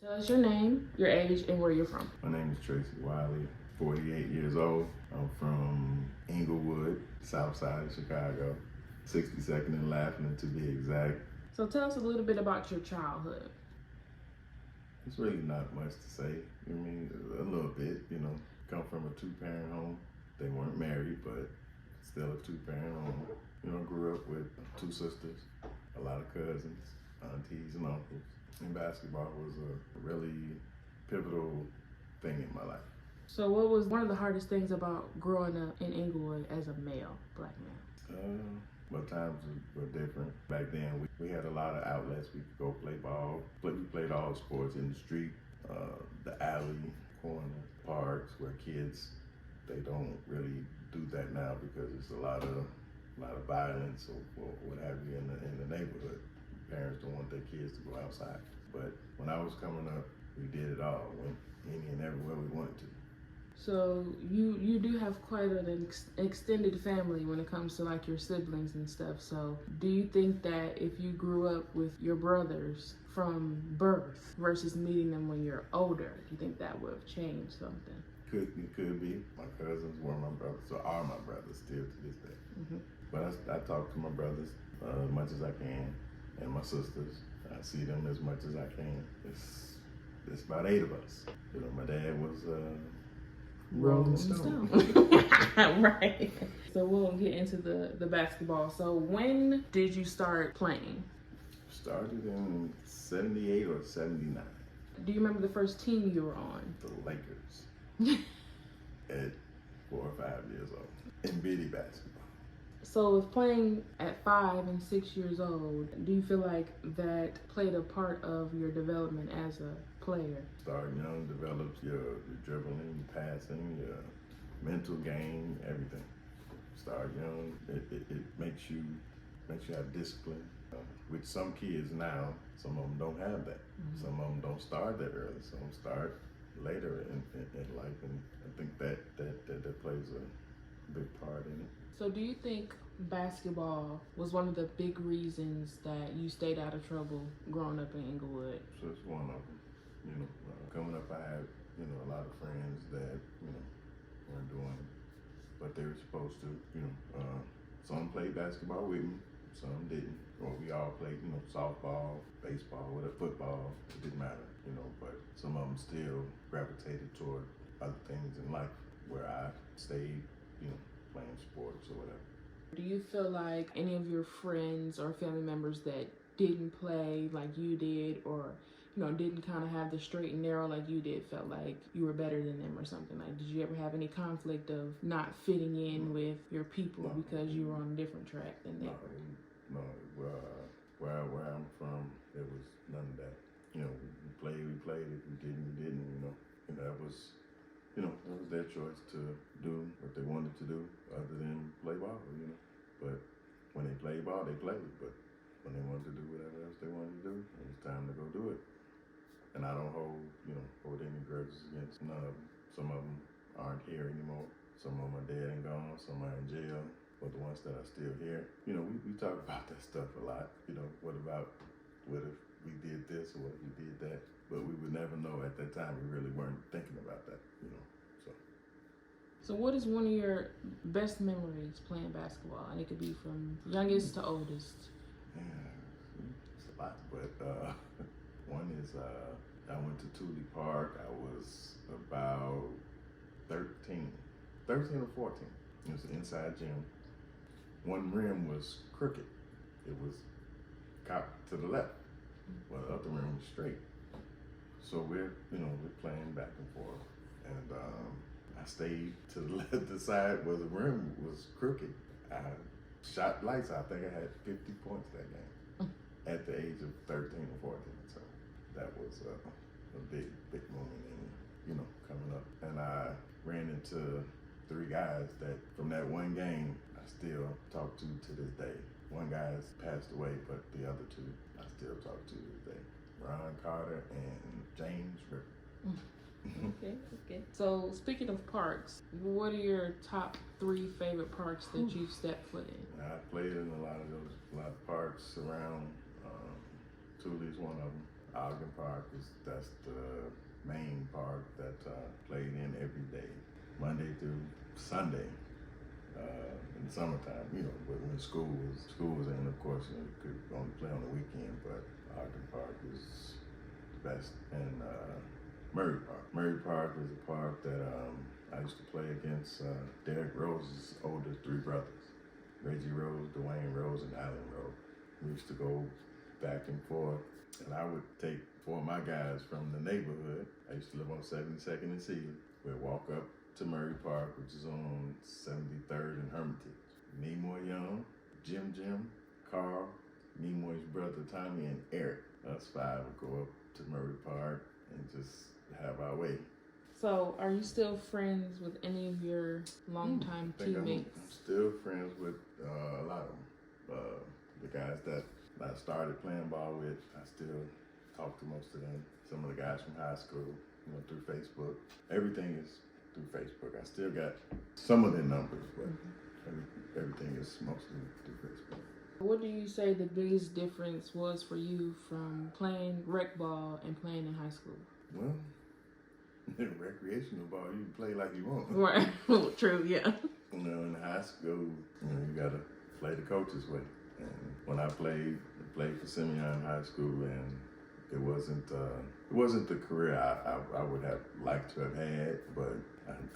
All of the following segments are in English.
Tell us your name, your age, and where you're from. My name is Tracy Wiley, 48 years old. I'm from Englewood, south side of Chicago, 62nd and Laughing to be exact. So tell us a little bit about your childhood. It's really not much to say. I mean, a little bit, come from a two-parent home. They weren't married, but still a two-parent home. Grew up with two sisters, a lot of cousins, aunties and uncles. And basketball was a really pivotal thing in my life. So what was one of the hardest things about growing up in Englewood as a male, black male? Well, times were different. Back then, we had a lot of outlets. We could go play ball. We played all sports in the street, the alley, corner, parks, where kids, they don't really do that now because it's a lot of violence or what have you in the neighborhood. Parents don't want their kids to go outside. But when I was coming up, we did it all. Went any and everywhere we wanted to. So you do have quite an extended family when it comes to like your siblings and stuff. So do you think that if you grew up with your brothers from birth versus meeting them when you're older, do you think that would have changed something? It could be. My cousins were my brothers, so are my brothers still to this day. Mm-hmm. But I talk to my brothers as much as I can, and my sisters. I see them as much as I can. It's about 8 of us. My dad was Rolling Stone. Right. So we'll get into the basketball. So when did you start playing? Started in 78 or 79. Do you remember the first team you were on? The Lakers. At 4 or 5 years old. In bitty basketball. So with playing at 5 and 6 years old, do you feel like that played a part of your development as a player? Start young, develops your dribbling, your passing, your mental game, everything. Start young. It makes you have discipline. With some kids now, some of them don't have that. Mm-hmm. Some of them don't start that early. Some start later in life, and I think that plays a big part in it. So do you think basketball was one of the big reasons that you stayed out of trouble growing up in Englewood? So it's one of them. Coming up, I had, a lot of friends that, weren't doing what they were supposed to. Some played basketball with me, some didn't. Or we all played, softball, baseball, whatever, football, it didn't matter, but some of them still gravitated toward other things in life where I stayed, playing sports or whatever. Do you feel like any of your friends or family members that didn't play like you did, or didn't kind of have the straight and narrow like you did, felt like you were better than them or something? Like, did you ever have any conflict of not fitting in with your people because you were on a different track than they were? No. Where I'm from, there was none of that. We played. If we didn't, we didn't. That was. It was their choice to do what they wanted to do other than play ball, But when they played ball, they played. But when they wanted to do whatever else they wanted to do, it was time to go do it. And I don't hold any grudges against none of them. Some of them aren't here anymore. Some of them are dead and gone. Some are in jail. But the ones that are still here, we talk about that stuff a lot. What if we did this or what if we did that? But we would never know at that time. We really weren't thinking about that, So what is one of your best memories playing basketball? And it could be from youngest to oldest. Yeah, it's a lot. But one is I went to Thule Park. I was about 13 or 14. It was an inside gym. One rim was crooked. It was cocked to the left, while the other rim was straight. So we're playing back and forth, and I stayed to the left, the side where the rim was crooked. I shot lights. I think I had 50 points that game at the age of 13 or 14. So that was a big moment in coming up. And I ran into 3 guys that from that one game I still talk to this day. One guy's passed away, but the other 2 I still talk to this day. Ron Carter and James River. Okay. So speaking of parks, what are your top 3 favorite parks that you've stepped foot in? I played in a lot of parks around. Thule's one of them. Ogden Park that's the main park that played in every day, Monday through Sunday. In the summertime, but when school was in, of course, you could only play on the weekend. But Ogden Park is the best, and Murray Park. Murray Park is a park that I used to play against Derrick Rose's oldest three brothers, Reggie Rose, Dwayne Rose, and Allen Rose. We used to go back and forth, and I would take four of my guys from the neighborhood. I used to live on 72nd and Sealy. We'd walk up to Murray Park, which is on 73rd and Hermitage. Nimoy Young, Jim, Carl, Nimoy's brother Tommy, and Eric. Us five would go up to Murray Park and just have our way. So, are you still friends with any of your longtime teammates? I'm still friends with a lot of them. The guys that I started playing ball with, I still talk to most of them. Some of the guys from high school, through Facebook. Everything is through Facebook. I still got some of their numbers, but everything is mostly through Facebook. What do you say the biggest difference was for you from playing rec ball and playing in high school? Well, in recreational ball, you can play like you want. Right. True, yeah. In high school, you gotta play the coach's way. And when I played for Simeon High School, and it wasn't the career I would have liked to have had, but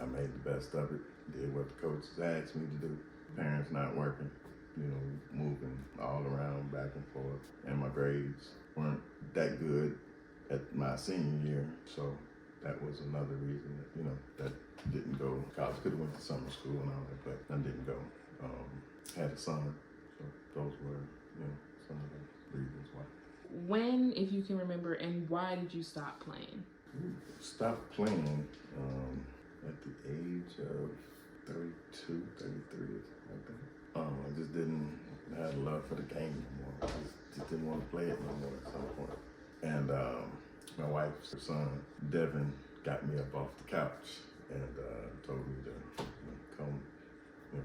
I made the best of it. Did what the coaches asked me to do. Parents not working, moving all around back and forth, and my grades weren't that good at my senior year, so that was another reason that didn't go. College could have went to summer school and all that, but I didn't go. Had a summer, so those were some of the reasons why. When, if you can remember, and why did you stop playing? Stopped playing at the age of 32, 33, or something like that. I just didn't have a love for the game no more. I just didn't want to play it no more at some point. And my wife's son, Devin, got me up off the couch and told me to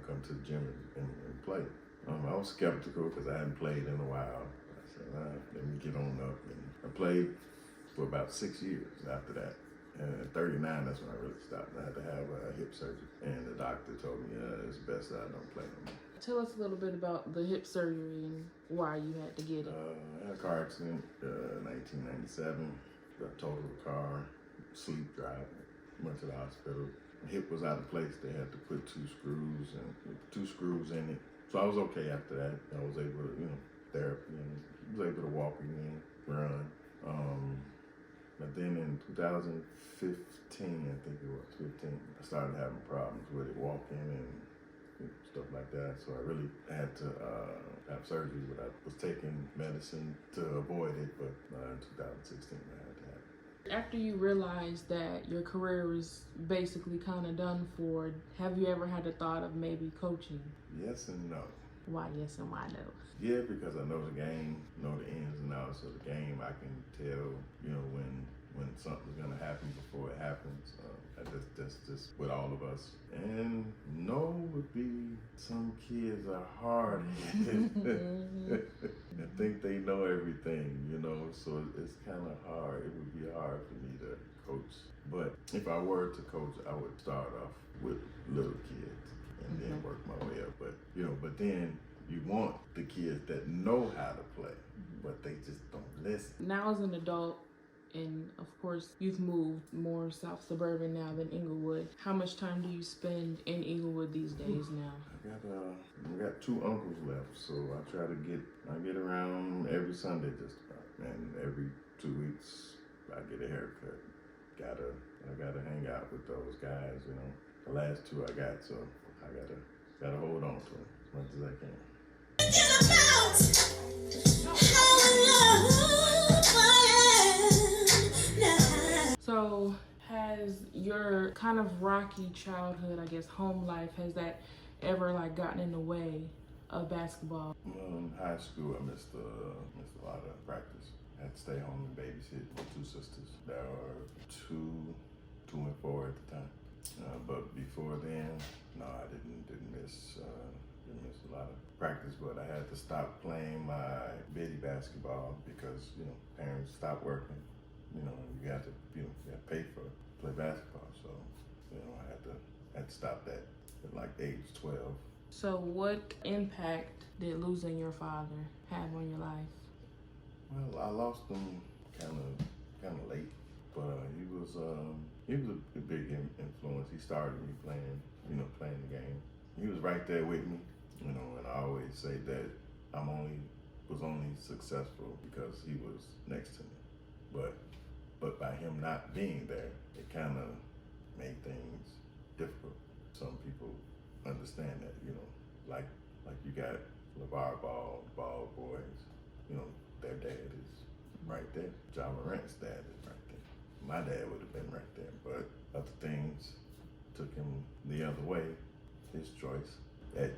come to the gym and play. I was skeptical because I hadn't played in a while. I said, let me get on up. And I played for about 6 years after that. And at 39, that's when I really stopped. I had to have a hip surgery. And the doctor told me it's best that I don't play no more. Tell us a little bit about the hip surgery and why you had to get it. I had a car accident in 1997. I totaled the car, sleep driving, went to the hospital. My hip was out of place. They had to put two screws in it. So I was okay after that. I was able to, therapy, and was able to walk again, run. But then in 2015, I think it was 15, I started having problems with it, walking and stuff like that. So I really had to have surgery, but I was taking medicine to avoid it. But in 2016, I had to have it. After you realized that your career was basically kind of done for, have you ever had a thought of maybe coaching? Yes and no. Why yes and why no? Yeah, because I know the game, know the ins and outs of the game. I can tell, when something's gonna happen before it happens. That's just with all of us. And no would be some kids are hard-headed and think they know everything, So it's kind of hard. It would be hard for me to coach. But if I were to coach, I would start off with little kids and then work my way up. But but then you want the kids that know how to play, but they just don't listen. Now as an adult, and of course you've moved more south suburban now than Englewood, how much time do you spend in Englewood these days now? I got two uncles left, so I try to get around every Sunday just about, and every 2 weeks I get a haircut. I gotta hang out with those guys, The last two I got, so I gotta hold on to them as much as I can. So has your kind of rocky childhood, I guess, home life, has that ever gotten in the way of basketball? Well, in high school, I missed a lot of practice. I had to stay home and babysit my two sisters that were 2 and 4 at the time. But before then, no, I didn't miss I missed a lot of practice, but I had to stop playing my bitty basketball because, parents stopped working. You got to, you got to pay for play basketball. So, I had to stop that at like age 12. So what impact did losing your father have on your life? Well, I lost him kind of late, but he was a big influence. He started me playing the game. He was right there with me, and I always say that was only successful because he was next to me. But by him not being there, it kind of made things difficult. Some people understand that, like you got LeVar Ball boys, their dad is right there. John Morant's dad is right there. My dad would have been right there, but other things took him the other way, his choice. At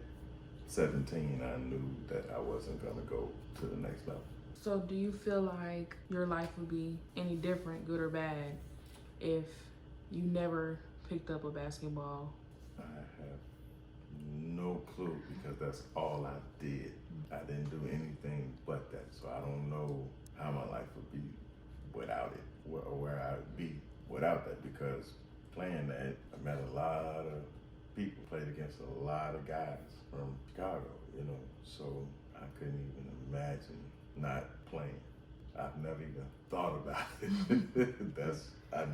17, I knew that I wasn't gonna go to the next level. So do you feel like your life would be any different, good or bad, if you never picked up a basketball? I have no clue because that's all I did. I didn't do anything but that, so I don't know how my life would be without it, or where I would be without that, because playing that, I met a lot of people, played against a lot of guys from Chicago, so I couldn't even imagine not playing. I've never even thought about it. I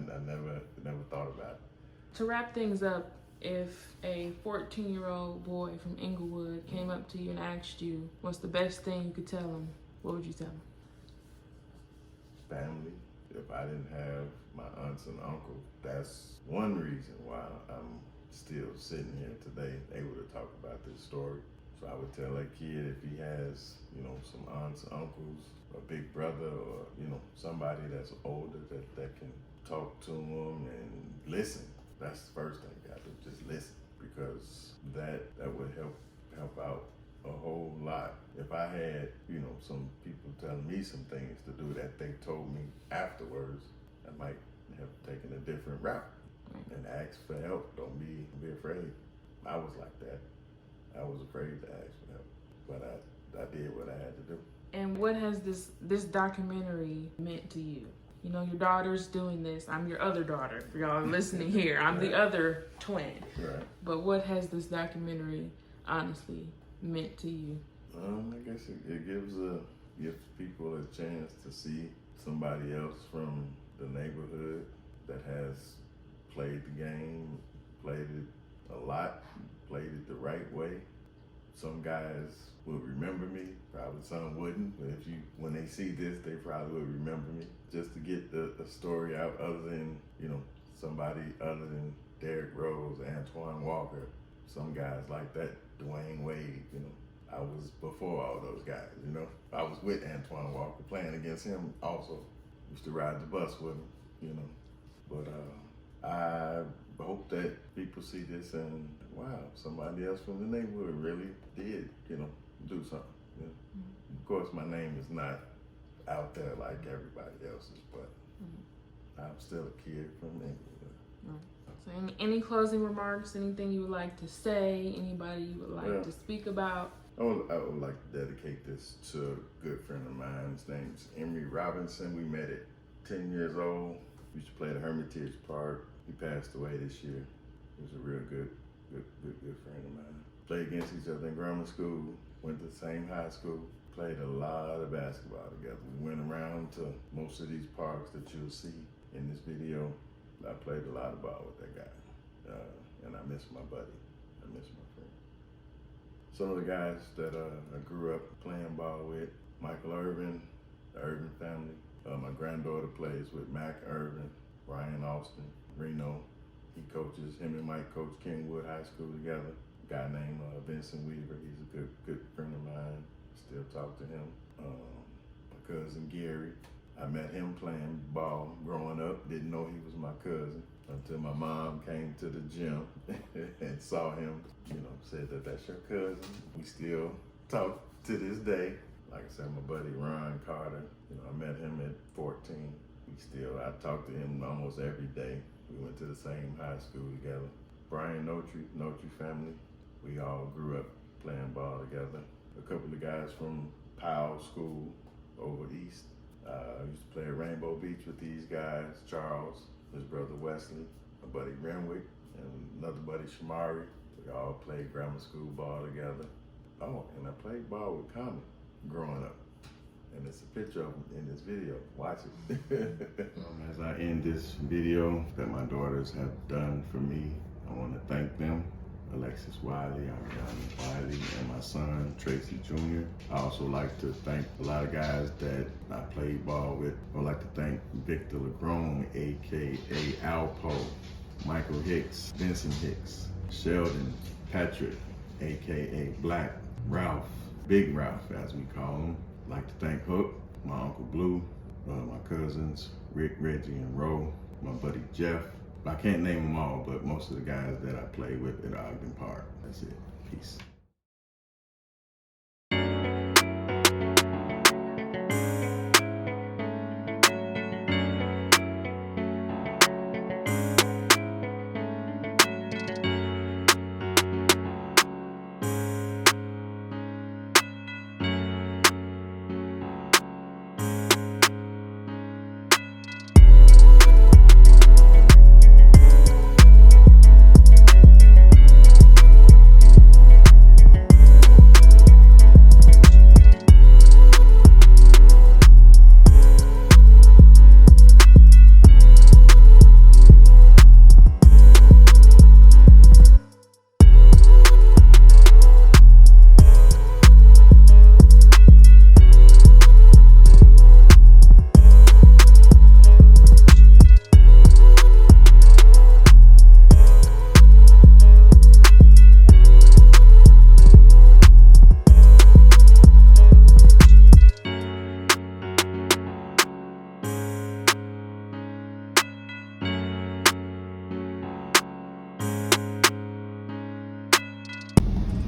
never thought about it. To wrap things up, if a 14-year-old boy from Englewood came up to you and asked you what's the best thing you could tell him, what would you tell him? Family. If I didn't have my aunts and uncles, that's one reason why I'm still sitting here today, able to talk about this story. So I would tell that kid, if he has, some aunts, uncles, a big brother, or, somebody that's older that can talk to him and listen. That's the first thing you got to do, just listen, because that would help out a whole lot. If I had, some people telling me some things to do that they told me afterwards, I might have taken a different route. And ask for help. Don't be afraid. I was like that. I was afraid to ask for help, but I did what I had to do. And what has this documentary meant to you? Your daughter's doing this. I'm your other daughter. For y'all listening here, I'm the other twin. Right. But what has this documentary honestly meant to you? I guess it gives people a chance to see somebody else from the neighborhood that has played the game, played it a lot, played it the right way. Some guys will remember me, probably some wouldn't, but when they see this, they probably will remember me. Just to get the story out, other than, somebody other than Derrick Rose, Antoine Walker, some guys like that, Dwayne Wade, I was before all those guys, I was with Antoine Walker, playing against him also. Used to ride the bus with him, But I hope that people see this and, wow, somebody else from the neighborhood really did, do something. Of course, my name is not out there like everybody else's, but I'm still a kid from Englewood. So any closing remarks, anything you would like to say, anybody you would like to speak about? I would like to dedicate this to a good friend of mine. His name's Emery Robinson. We met at 10 years old. We used to play at Hermitage Park. He passed away this year. He was a real good friend of mine. Played against each other in grammar school, went to the same high school, played a lot of basketball together. We went around to most of these parks that you'll see in this video. I played a lot of ball with that guy. And I miss my buddy. I miss my friend. Some of the guys that I grew up playing ball with, Michael Irvin, the Irvin family. My granddaughter plays with Mac Irvin, Brian Austin, Reno. Him and Mike coach Kingwood High School together. A guy named Vincent Weaver, he's a good friend of mine. Still talk to him. My cousin Gary, I met him playing ball growing up. Didn't know he was my cousin until my mom came to the gym and saw him, said that's your cousin. We still talk to this day. Like I said, my buddy Ron Carter, I met him at 14. I talk to him almost every day. We went to the same high school together. Brian Notry family, we all grew up playing ball together. A couple of guys from Powell School over east. I used to play at Rainbow Beach with these guys, Charles, his brother Wesley, my buddy Renwick, and another buddy Shamari. We all played grammar school ball together. Oh, and I played ball with Common growing up. And it's a picture of him in this video. Watch it. As I end this video that my daughters have done for me, I want to thank them. Alexis, Wiley, Wiley, and my son, Tracy Jr. I also like to thank a lot of guys that I played ball with. I would like to thank Victor LeGrone, AKA Alpo, Michael Hicks, Vincent Hicks, Sheldon Patrick, AKA Black, Ralph, Big Ralph as we call him. I'd like to thank Hook, my Uncle Blue, my cousins, Rick, Reggie, and Ro, my buddy Jeff. I can't name them all, but most of the guys that I play with at Ogden Park. That's it. Peace.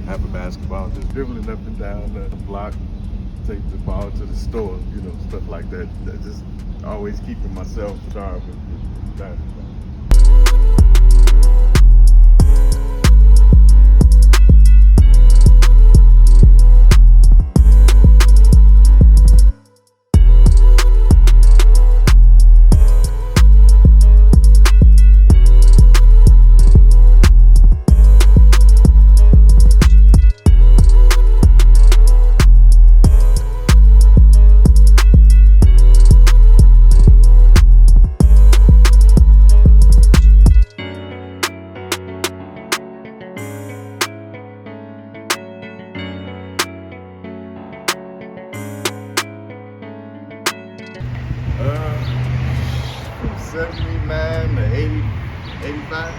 Half a basketball, just dribbling up and down the block, take the ball to the store, you know, stuff like that. Just always keeping myself sharp with basketball. From 79 to 80, 85.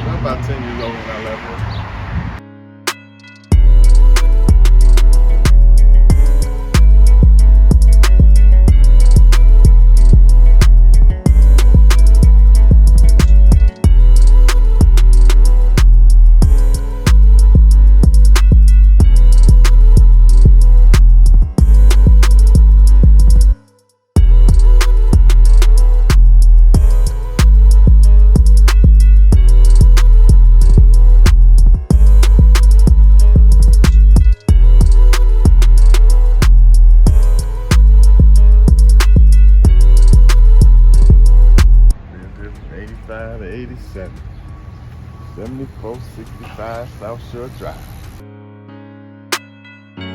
I'm about 10 years old when I left her. To 87, 7465 South Shore Drive. We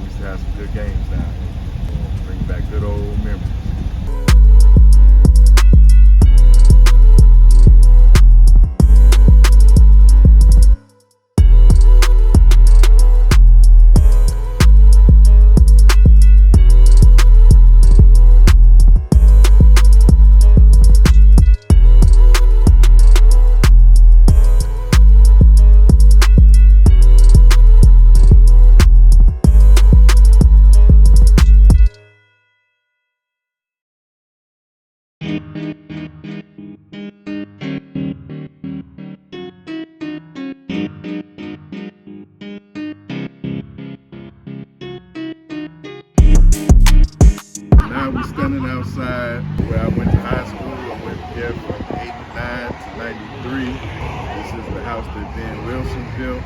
used to have some good games down here. Bring back good old memories. house that Ben Wilson built.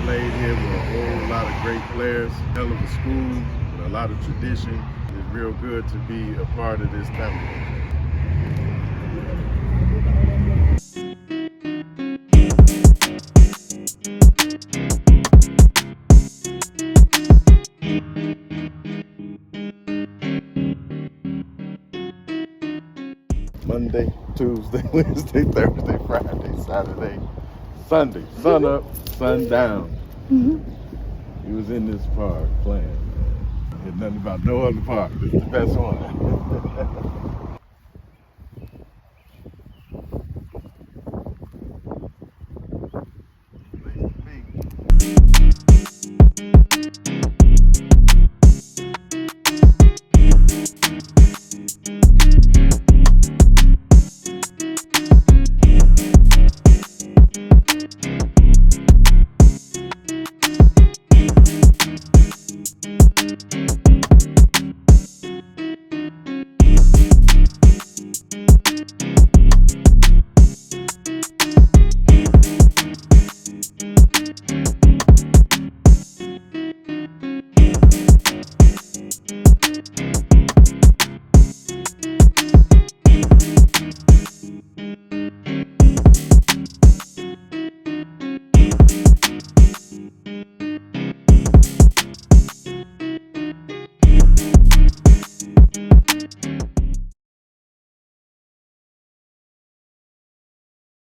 Played here with a whole lot of great players. Hell of a school with a lot of tradition. It's real good to be a part of this family. Monday, Tuesday, Wednesday, Thursday, Friday, Saturday, Sunday. Sun up, sun down. He was in this park playing, man. There's nothing about no other park. This is the best one.